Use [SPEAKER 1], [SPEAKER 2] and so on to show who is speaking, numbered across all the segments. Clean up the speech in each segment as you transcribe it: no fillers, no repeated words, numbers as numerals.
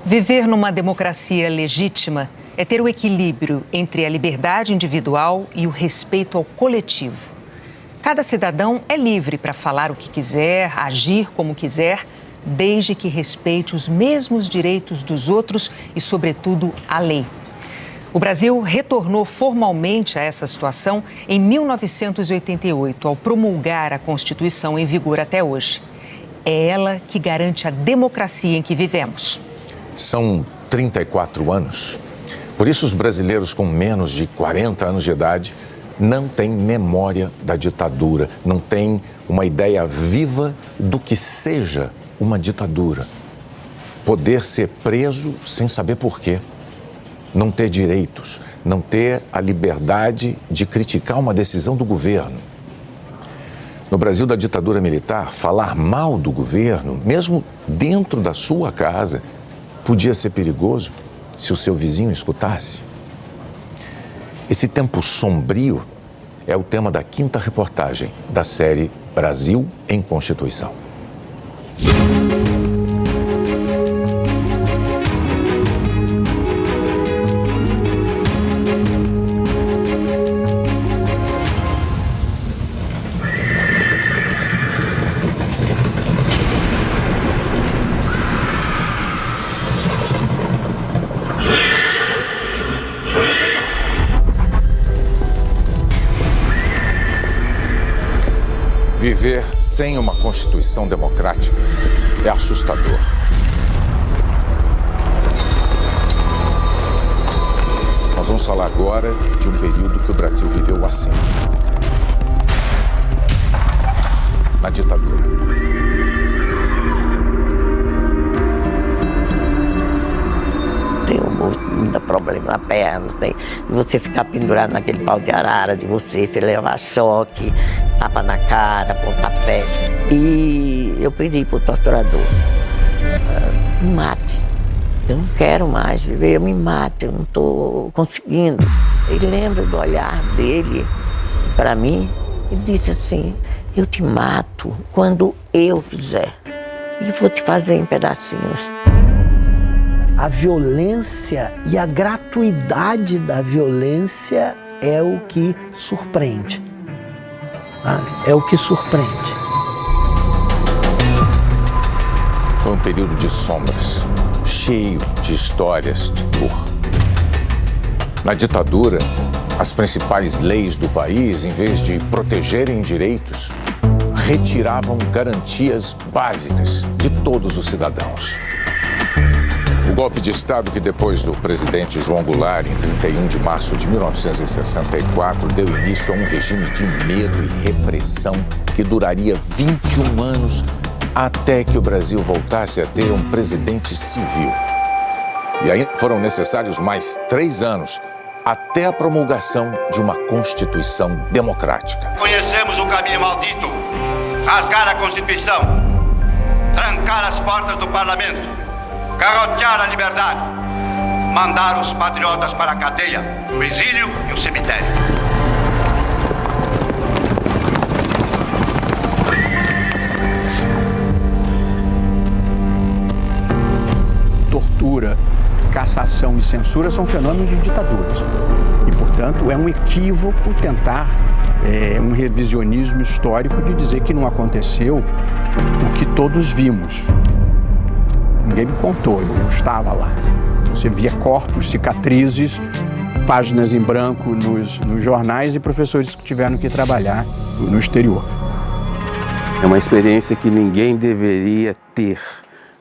[SPEAKER 1] Viver numa democracia legítima é ter o equilíbrio entre a liberdade individual e o respeito ao coletivo. Cada cidadão é livre para falar o que quiser, agir como quiser, desde que respeite os mesmos direitos dos outros e, sobretudo, a lei. O Brasil retornou formalmente a essa situação em 1988, ao promulgar a Constituição em vigor até hoje. É ela que garante a democracia em que vivemos.
[SPEAKER 2] São 34 anos. Por isso, os brasileiros com menos de 40 anos de idade não têm memória da ditadura, não têm uma ideia viva do que seja uma ditadura. Poder ser preso sem saber por quê. Não ter direitos, não ter a liberdade de criticar uma decisão do governo. No Brasil da ditadura militar, falar mal do governo, mesmo dentro da sua casa, podia ser perigoso se o seu vizinho escutasse. Esse tempo sombrio é o tema da 5ª reportagem da série Brasil em Constituição. Viver sem uma Constituição democrática é assustador. Nós vamos falar agora de um período que o Brasil viveu assim. Na ditadura.
[SPEAKER 3] Tem muito problema na perna, tem de você ficar pendurado naquele pau de arara, de você levar choque, tapa na cara, pontapé. E eu pedi pro torturador, me mate, eu não quero mais viver, me mate, eu não estou conseguindo. Ele lembra do olhar dele para mim e disse assim, eu te mato quando eu quiser e vou te fazer em pedacinhos.
[SPEAKER 4] A violência e a gratuidade da violência é o que surpreende. É o que surpreende.
[SPEAKER 2] Foi um período de sombras, cheio de histórias de dor. Na ditadura, as principais leis do país, em vez de protegerem direitos, retiravam garantias básicas de todos os cidadãos. O golpe de Estado que depois do presidente João Goulart, em 31 de março de 1964, deu início a um regime de medo e repressão que duraria 21 anos até que o Brasil voltasse a ter um presidente civil. E ainda foram necessários mais 3 anos até a promulgação de uma Constituição democrática.
[SPEAKER 5] Conhecemos o caminho maldito, rasgar a Constituição, trancar as portas do Parlamento, garrotear a liberdade, mandar os patriotas para a cadeia, o exílio e o cemitério.
[SPEAKER 6] Tortura, cassação e censura são fenômenos de ditaduras. E, portanto, é um equívoco tentar um revisionismo histórico de dizer que não aconteceu o que todos vimos. Ninguém me contou, eu estava lá. Você via corpos, cicatrizes, páginas em branco nos jornais e professores que tiveram que trabalhar no exterior.
[SPEAKER 7] É uma experiência que ninguém deveria ter.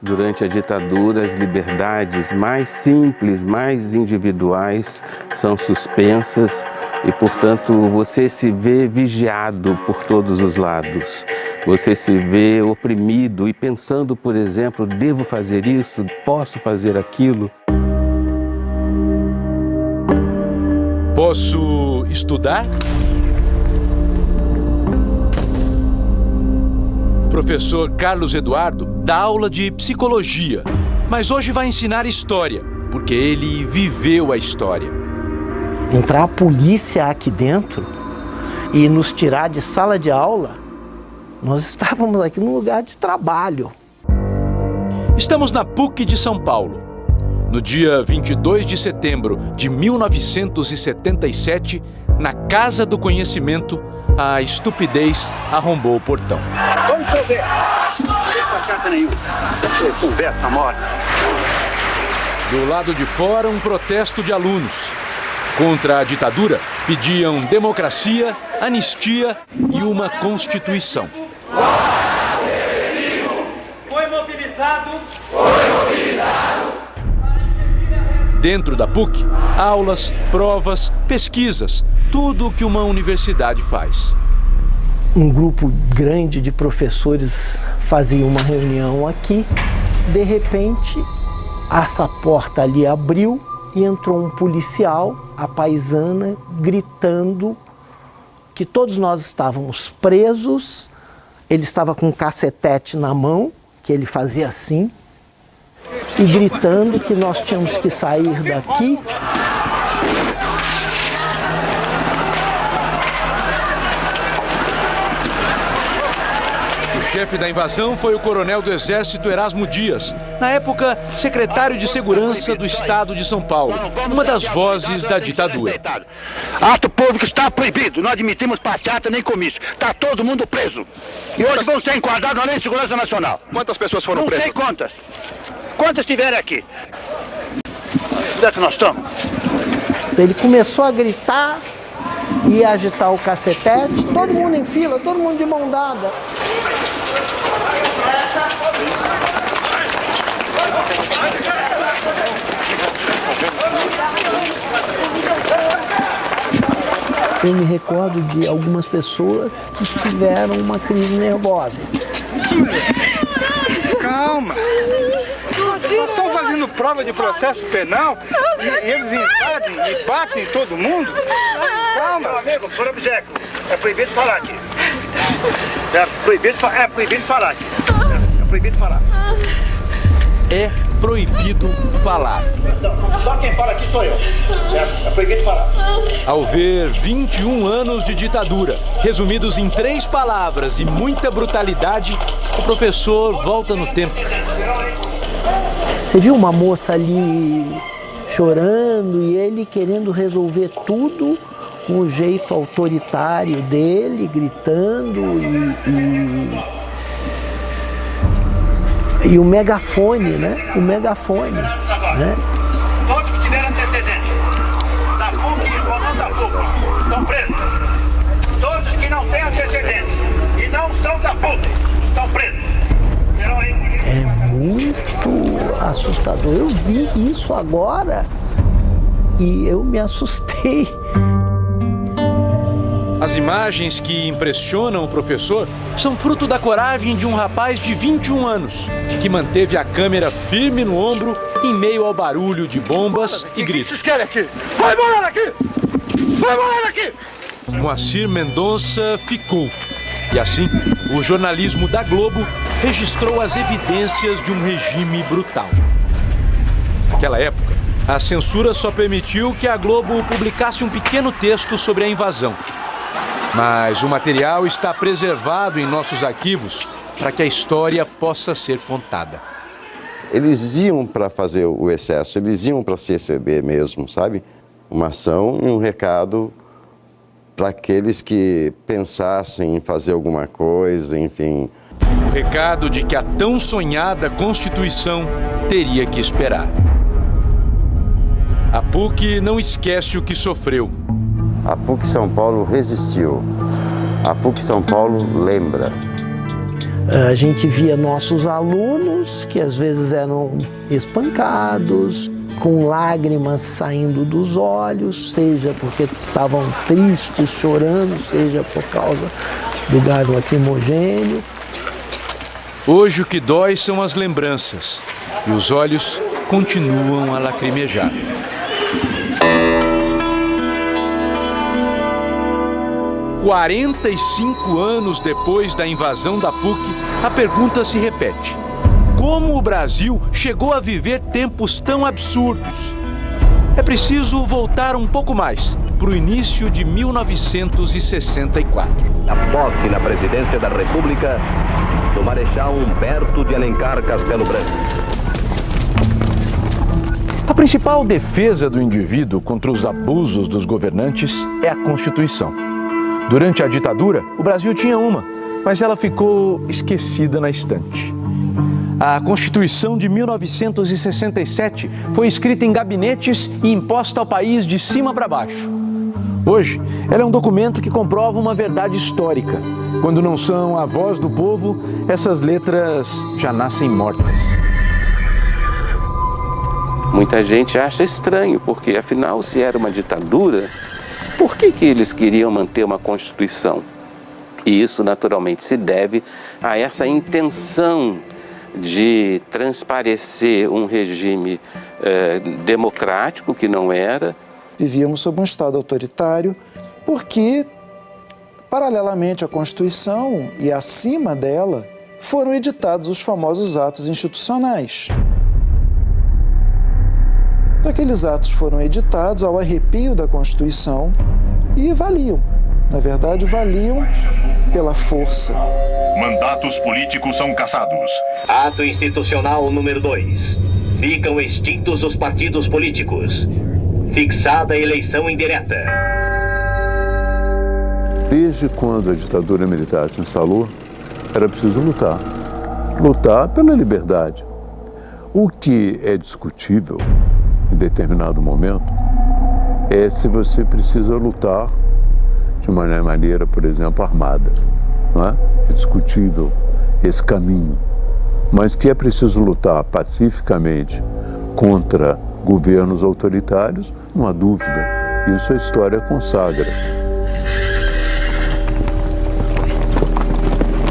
[SPEAKER 7] Durante a ditadura, as liberdades mais simples, mais individuais, são suspensas e, portanto, você se vê vigiado por todos os lados. Você se vê oprimido e pensando, por exemplo, devo fazer isso, posso fazer aquilo.
[SPEAKER 8] Posso estudar? O professor Carlos Eduardo dá aula de psicologia, mas hoje vai ensinar história, porque ele viveu a história.
[SPEAKER 4] Entrar a polícia aqui dentro e nos tirar de sala de aula, nós estávamos aqui num lugar de trabalho.
[SPEAKER 8] Estamos na PUC de São Paulo. No dia 22 de setembro de 1977, na Casa do Conhecimento, a estupidez arrombou o portão.
[SPEAKER 5] Vamos ver. Não tem chata nenhuma. Conversa morta.
[SPEAKER 8] Do lado de fora, um protesto de alunos. Contra a ditadura, pediam democracia, anistia e uma Constituição.
[SPEAKER 5] Foi mobilizado.
[SPEAKER 8] Dentro da PUC, aulas, provas, pesquisas, tudo o que uma universidade faz.
[SPEAKER 4] Um grupo grande de professores fazia uma reunião aqui. De repente, essa porta ali abriu e entrou um policial, a paisana, gritando que todos nós estávamos presos. Ele estava com um cacetete na mão, que ele fazia assim, e gritando que nós tínhamos que sair daqui.
[SPEAKER 8] O chefe da invasão foi o coronel do Exército Erasmo Dias, na época secretário de Segurança do Estado de São Paulo, uma das vozes da ditadura.
[SPEAKER 5] Ato público está proibido, não admitimos passeata nem comício. Está todo mundo preso. E hoje vão ser enquadrados na Lei de Segurança Nacional.
[SPEAKER 9] Quantas pessoas foram presas?
[SPEAKER 5] Não sei quantas. Quantas tiverem aqui? Onde é que nós estamos?
[SPEAKER 4] Ele começou a gritar e agitar o cacetete, todo mundo em fila, todo mundo de mão dada. Eu me recordo de algumas pessoas que tiveram uma crise nervosa.
[SPEAKER 9] Calma. Nós estamos fazendo prova de processo penal e eles invadem e batem em todo mundo. Calma.
[SPEAKER 5] Meu amigo, por obséquio, é proibido falar aqui. É proibido falar aqui. É proibido falar.
[SPEAKER 8] É proibido falar.
[SPEAKER 5] Só quem fala aqui sou eu. É proibido falar.
[SPEAKER 8] Ao ver 21 anos de ditadura, resumidos em 3 palavras e muita brutalidade, o professor volta no tempo.
[SPEAKER 4] Você viu uma moça ali chorando e ele querendo resolver tudo com o jeito autoritário dele, gritando e o megafone, né? O megafone, né?
[SPEAKER 5] Todos que tiveram antecedentes da PUC ou não da PUC estão presos. Todos que não têm antecedentes e não são da PUC estão presos.
[SPEAKER 4] É muito assustador. Eu vi isso agora e eu me assustei.
[SPEAKER 8] As imagens que impressionam o professor são fruto da coragem de um rapaz de 21 anos, que manteve a câmera firme no ombro em meio ao barulho de bombas e gritos.
[SPEAKER 9] O que vocês querem aqui? Vai morar aqui! Vai morar aqui!
[SPEAKER 8] Moacir Mendonça ficou. E assim, o jornalismo da Globo registrou as evidências de um regime brutal. Naquela época, a censura só permitiu que a Globo publicasse um pequeno texto sobre a invasão. Mas o material está preservado em nossos arquivos para que a história possa ser contada.
[SPEAKER 10] Eles iam para fazer o excesso, eles iam para se exceder mesmo, sabe? Uma ação e um recado para aqueles que pensassem em fazer alguma coisa, enfim.
[SPEAKER 8] O recado de que a tão sonhada Constituição teria que esperar. A PUC não esquece o que sofreu.
[SPEAKER 10] A PUC São Paulo resistiu. A PUC São Paulo lembra.
[SPEAKER 4] A gente via nossos alunos que às vezes eram espancados, com lágrimas saindo dos olhos, seja porque estavam tristes, chorando, seja por causa do gás lacrimogêneo.
[SPEAKER 8] Hoje o que dói são as lembranças e os olhos continuam a lacrimejar. – 45 anos depois da invasão da PUC, a pergunta se repete. Como o Brasil chegou a viver tempos tão absurdos? É preciso voltar um pouco mais, para o início de 1964.
[SPEAKER 11] A posse na presidência da República do Marechal Humberto de Alencar Castelo Branco.
[SPEAKER 8] principal defesa do indivíduo contra os abusos dos governantes é a Constituição. Durante a ditadura, o Brasil tinha uma, mas ela ficou esquecida na estante. A Constituição de 1967 foi escrita em gabinetes e imposta ao país de cima para baixo. Hoje, ela é um documento que comprova uma verdade histórica. Quando não são a voz do povo, essas letras já nascem mortas.
[SPEAKER 7] Muita gente acha estranho, porque afinal, se era uma ditadura, por que eles queriam manter uma Constituição? E isso naturalmente se deve a essa intenção de transparecer um regime democrático que não era.
[SPEAKER 12] Vivíamos sob um Estado autoritário porque, paralelamente à Constituição e acima dela, foram editados os famosos atos institucionais. Aqueles atos foram editados ao arrepio da Constituição e valiam. Na verdade, valiam pela força.
[SPEAKER 13] Mandatos políticos são cassados.
[SPEAKER 11] Ato institucional número 2. Ficam extintos os partidos políticos. Fixada a eleição indireta.
[SPEAKER 14] Desde quando a ditadura militar se instalou, era preciso lutar. Lutar pela liberdade. O que é discutível em determinado momento é se você precisa lutar de uma maneira, por exemplo, armada. Não é? É discutível esse caminho. Mas que é preciso lutar pacificamente contra governos autoritários, não há dúvida. Isso a história consagra.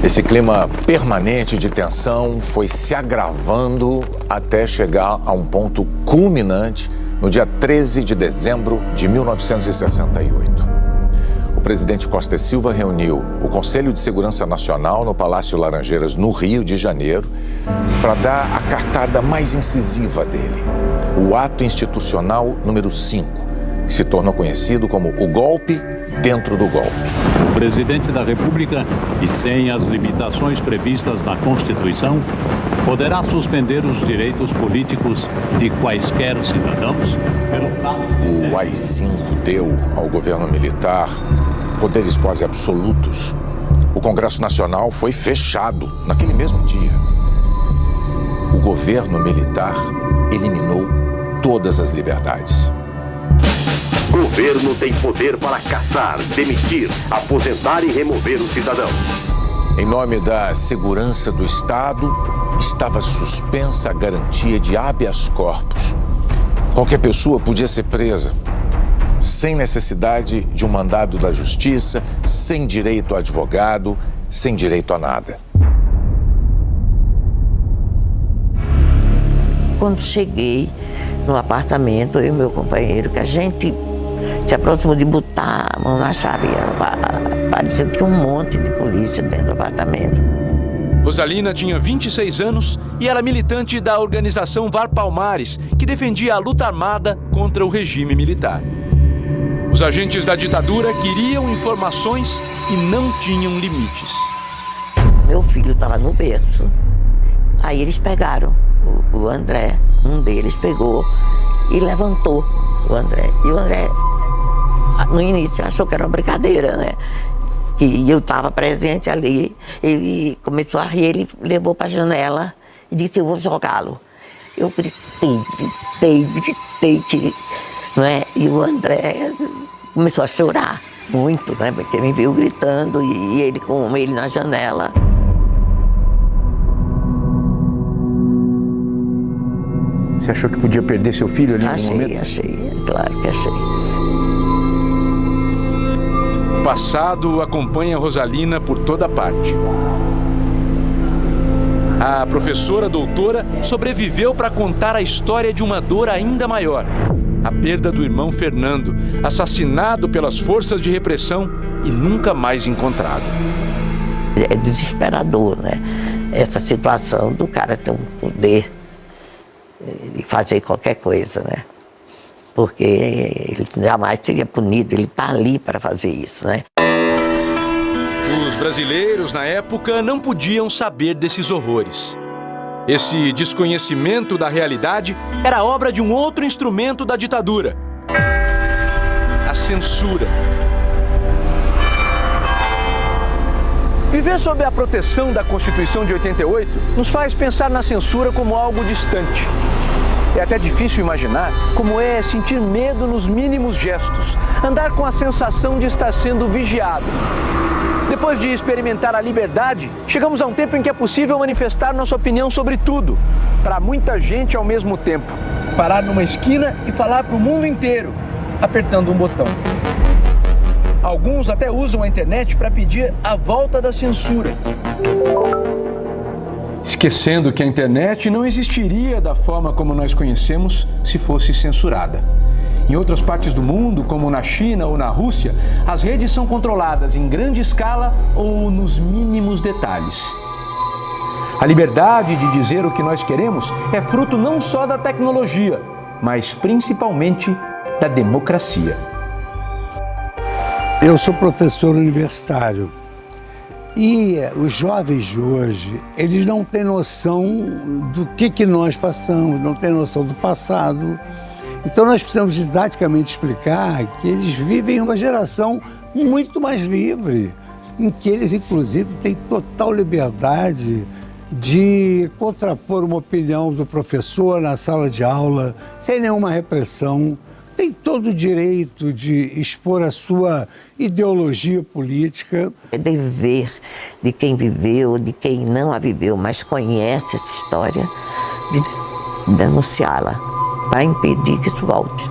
[SPEAKER 2] Esse clima permanente de tensão foi se agravando até chegar a um ponto culminante no dia 13 de dezembro de 1968. O presidente Costa e Silva reuniu o Conselho de Segurança Nacional no Palácio Laranjeiras, no Rio de Janeiro, para dar a cartada mais incisiva dele, o ato institucional número 5, que se tornou conhecido como o golpe dentro do golpe.
[SPEAKER 15] O presidente da República, e sem as limitações previstas na Constituição, poderá suspender os direitos políticos de quaisquer cidadãos pelo prazo de...
[SPEAKER 2] O AI-5 deu ao governo militar poderes quase absolutos. O Congresso Nacional foi fechado naquele mesmo dia. O governo militar eliminou todas as liberdades.
[SPEAKER 11] Governo tem poder para caçar, demitir, aposentar e remover o cidadão.
[SPEAKER 2] Em nome da segurança do Estado, estava suspensa a garantia de habeas corpus. Qualquer pessoa podia ser presa, sem necessidade de um mandado da justiça, sem direito a advogado, sem direito a nada.
[SPEAKER 3] Quando cheguei no apartamento, eu e meu companheiro, que a gente se aproximou de botar a mão na chave, parecia que tinha um monte de polícia dentro do apartamento.
[SPEAKER 8] Rosalina tinha 26 anos e era militante da organização VAR Palmares, que defendia a luta armada contra o regime militar. Os agentes da ditadura queriam informações e não tinham limites.
[SPEAKER 3] Meu filho estava no berço, aí eles pegaram o André, um deles pegou e levantou o André. E o André, no início, achou que era uma brincadeira, né? E eu estava presente ali. Ele começou a rir, ele levou para a janela e disse: eu vou jogá-lo. Eu gritei, não é? E o André começou a chorar muito, né? Porque me viu gritando e ele com ele na janela.
[SPEAKER 6] Você achou que podia perder seu filho ali no momento?
[SPEAKER 3] Achei, claro que achei.
[SPEAKER 8] O passado acompanha Rosalina por toda parte. A professora doutora sobreviveu para contar a história de uma dor ainda maior. A perda do irmão Fernando, assassinado pelas forças de repressão e nunca mais encontrado.
[SPEAKER 3] É desesperador, né? Essa situação do cara ter um poder de fazer qualquer coisa, né? Porque ele jamais seria punido, ele está ali para fazer isso, né?
[SPEAKER 8] Os brasileiros, na época, não podiam saber desses horrores. Esse desconhecimento da realidade era obra de um outro instrumento da ditadura: a censura. Viver sob a proteção da Constituição de 88 nos faz pensar na censura como algo distante. É até difícil imaginar como é sentir medo nos mínimos gestos, andar com a sensação de estar sendo vigiado. Depois de experimentar a liberdade, chegamos a um tempo em que é possível manifestar nossa opinião sobre tudo, para muita gente ao mesmo tempo. Parar numa esquina e falar para o mundo inteiro, apertando um botão. Alguns até usam a internet para pedir a volta da censura. Esquecendo que a internet não existiria da forma como nós conhecemos se fosse censurada. Em outras partes do mundo, como na China ou na Rússia, as redes são controladas em grande escala ou nos mínimos detalhes. A liberdade de dizer o que nós queremos é fruto não só da tecnologia, mas principalmente da democracia.
[SPEAKER 16] Eu sou professor universitário e os jovens de hoje, eles não têm noção do que nós passamos, não têm noção do passado. Então nós precisamos didaticamente explicar que eles vivem uma geração muito mais livre, em que eles inclusive têm total liberdade de contrapor uma opinião do professor na sala de aula, sem nenhuma repressão. Tem todo o direito de expor a sua ideologia política.
[SPEAKER 3] É dever de quem viveu, de quem não a viveu, mas conhece essa história, de denunciá-la, para impedir que isso volte.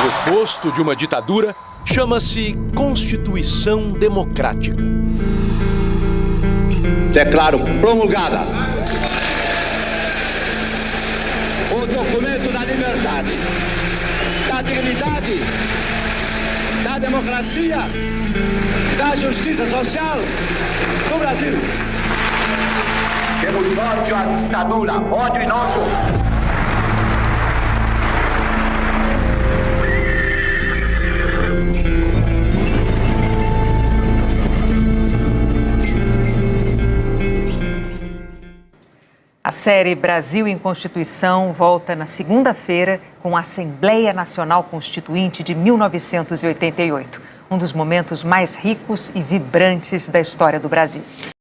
[SPEAKER 8] O oposto de uma ditadura chama-se Constituição Democrática.
[SPEAKER 5] Declaro promulgada o documento da liberdade, da dignidade, da democracia, da justiça social do Brasil. Temos ódio à ditadura, ódio e nojo.
[SPEAKER 1] A série Brasil em Constituição volta na segunda-feira com a Assembleia Nacional Constituinte de 1988, um dos momentos mais ricos e vibrantes da história do Brasil.